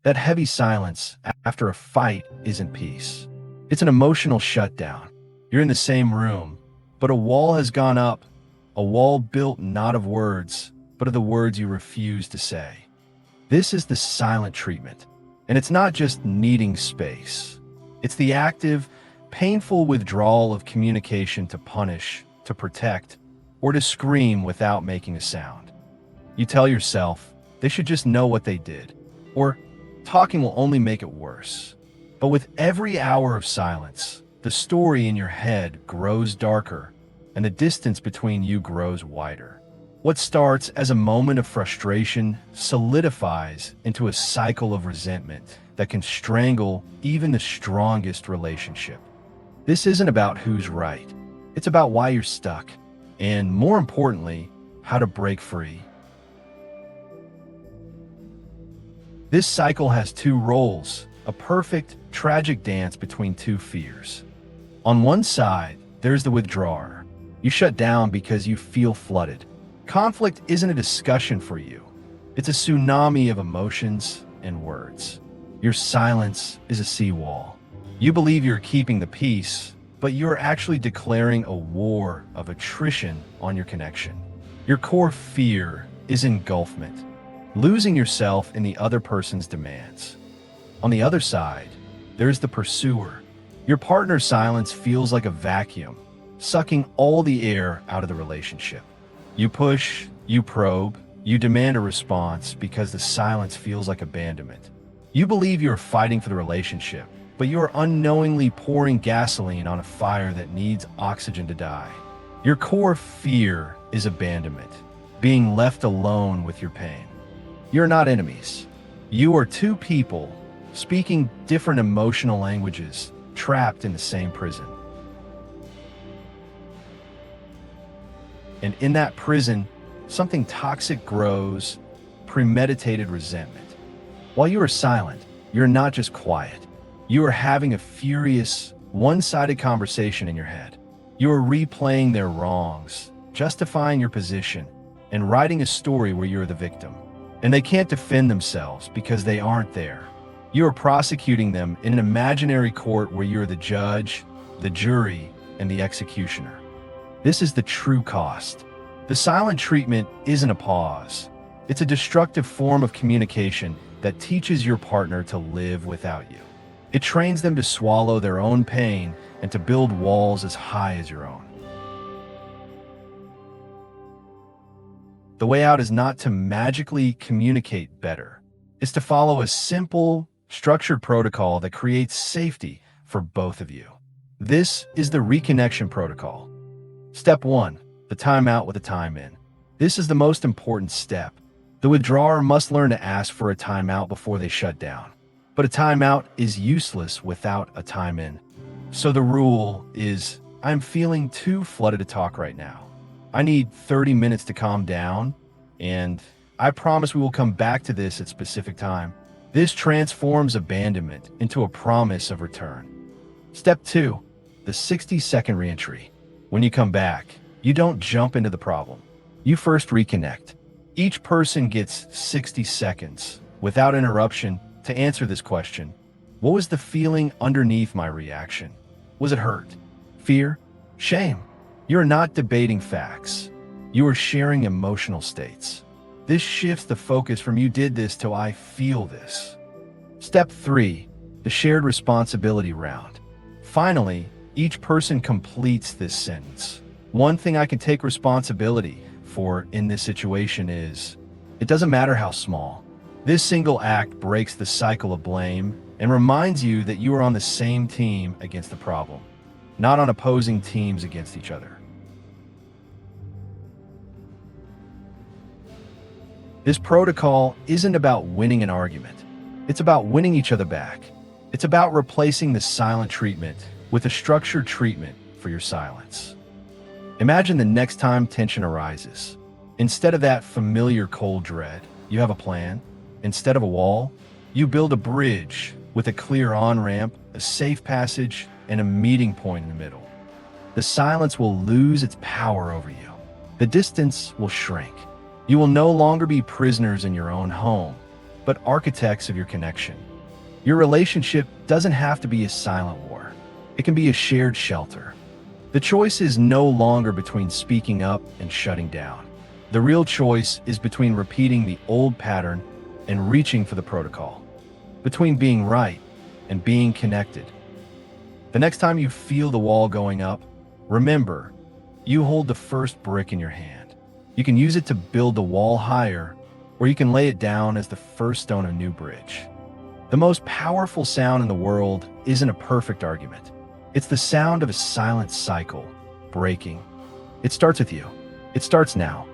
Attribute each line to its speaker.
Speaker 1: That heavy silence after a fight isn't peace. It's an emotional shutdown. You're in the same room, but a wall has gone up, a wall built not of words, but of the words you refuse to say. This is the silent treatment, and it's not just needing space. It's the active, painful withdrawal of communication to punish, to protect, or to scream without making a sound. You tell yourself, they should just know what they did, or talking will only make it worse. But with every hour of silence, the story in your head grows darker, and the distance between you grows wider. What starts as a moment of frustration solidifies into a cycle of resentment that can strangle even the strongest relationship. This isn't about who's right. It's about why you're stuck, and more importantly, how to break free. This cycle has two roles, a perfect, tragic dance between two fears. On one side, there's the withdrawer. You shut down because you feel flooded. Conflict isn't a discussion for you. It's a tsunami of emotions and words. Your silence is a seawall. You believe you're keeping the peace, but you're actually declaring a war of attrition on your connection. Your core fear is engulfment, losing yourself in the other person's demands. On the other side, there's the pursuer. Your partner's silence feels like a vacuum, sucking all the air out of the relationship. You push, you probe, you demand a response because the silence feels like abandonment. You believe you're fighting for the relationship, but you're unknowingly pouring gasoline on a fire that needs oxygen to die. Your core fear is abandonment, being left alone with your pain. You're not enemies. You are two people speaking different emotional languages, trapped in the same prison. And in that prison, something toxic grows, premeditated resentment. While you are silent, you're not just quiet. You are having a furious, one-sided conversation in your head. You are replaying their wrongs, justifying your position, and writing a story where you're the victim. And they can't defend themselves because they aren't there. You are prosecuting them in an imaginary court where you're the judge, the jury, and the executioner. This is the true cost. The silent treatment isn't a pause. It's a destructive form of communication that teaches your partner to live without you. It trains them to swallow their own pain and to build walls as high as your own. The way out is not to magically communicate better. It's to follow a simple, structured protocol that creates safety for both of you. This is the reconnection protocol. Step 1, the timeout with a time in. This is the most important step. The withdrawer must learn to ask for a timeout before they shut down. But a timeout is useless without a time in. So the rule is, I'm feeling too flooded to talk right now. I need 30 minutes to calm down, and I promise we will come back to this at specific time. This transforms abandonment into a promise of return. Step 2, the 60-second reentry. When you come back, you don't jump into the problem. You first reconnect. Each person gets 60 seconds, without interruption, to answer this question. What was the feeling underneath my reaction? Was it hurt? Fear? Shame? You're not debating facts. You are sharing emotional states. This shifts the focus from you did this to I feel this. Step 3, the shared responsibility round. Finally, each person completes this sentence. One thing I can take responsibility for in this situation is, it doesn't matter how small. This single act breaks the cycle of blame and reminds you that you are on the same team against the problem, not on opposing teams against each other. This protocol isn't about winning an argument. It's about winning each other back. It's about replacing the silent treatment with a structured treatment for your silence. Imagine the next time tension arises. Instead of that familiar cold dread, you have a plan. Instead of a wall, you build a bridge with a clear on-ramp, a safe passage, and a meeting point in the middle. The silence will lose its power over you. The distance will shrink. You will no longer be prisoners in your own home, but architects of your connection. Your relationship doesn't have to be a silent war. It can be a shared shelter. The choice is no longer between speaking up and shutting down. The real choice is between repeating the old pattern and reaching for the protocol, between being right and being connected. The next time you feel the wall going up, remember, you hold the first brick in your hand. You can use it to build the wall higher, or you can lay it down as the first stone of a new bridge. The most powerful sound in the world isn't a perfect argument. It's the sound of a silent cycle breaking. It starts with you. It starts now.